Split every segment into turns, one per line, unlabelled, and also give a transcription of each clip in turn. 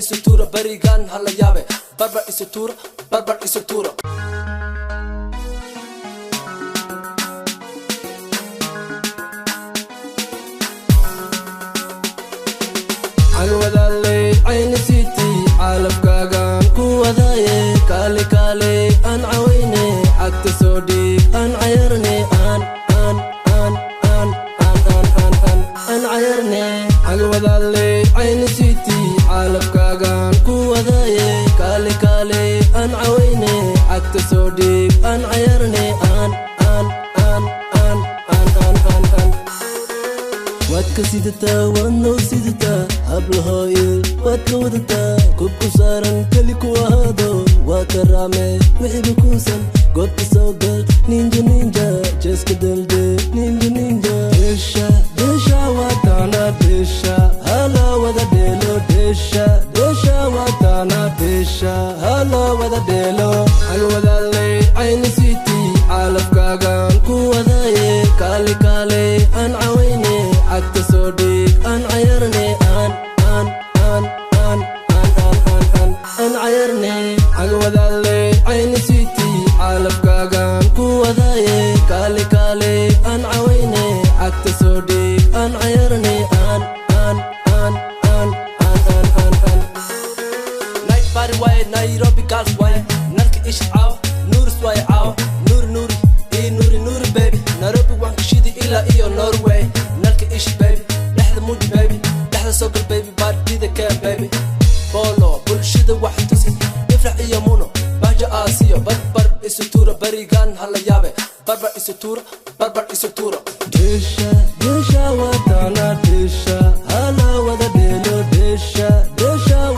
isutura barigan hala yabe barbar isutura
alwadalay ayni siti alafkagan kuwadaye kale kale an awayne agta soo dhig an ayarne an ayarne alwadalay ayni siti alafkagan kuwadaye kale kale an awayne agta soo dhig an ayarne an wadka sidata wadno sidata hablahoil wadka wadata kubku saaran keli ku ahaado waa karaame wixiba kuusan goobta soo gal ninja jeeska dalde ninja desha watana desha hala wada dheelo desha watana desha hala wada dheelo alwadalay ayni siti alafkaagan ku wadaye kale kale an awayne agta soo dhig an ayarne an ayarne alwadalay ayni siti alafkaagan ku wadaye kale kale an awayne agta soo dhig an ayarne an
night party waye Nairobi girls waye narka ish caaw nuuris waye caaw nuri baby Nairobi waan ka shidi ilaa iyo Norway narka ish baby dhexda mudi baby dhexda soo gal baby baardida keen baby bolo bulshada wax tusi ifrax iyo muno bahja aasiyo barbar isutura barigan hala yabe barbar isutura
desha watana desha hala wada dheelo desha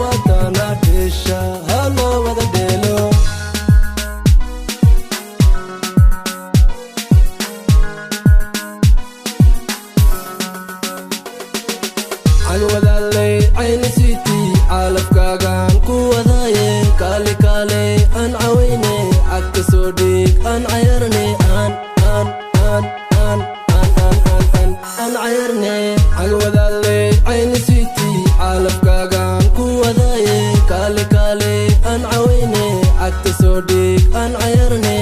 watana desha hala wada dheelo alwadalay ayni siti alafkaagan ku wadaye kale kale an awayne agta soo dhig an ayarne an ayarne alwadalay ayni siti alafkaagan ku wadaye kale kale an awayne agta soo dhig an ayarne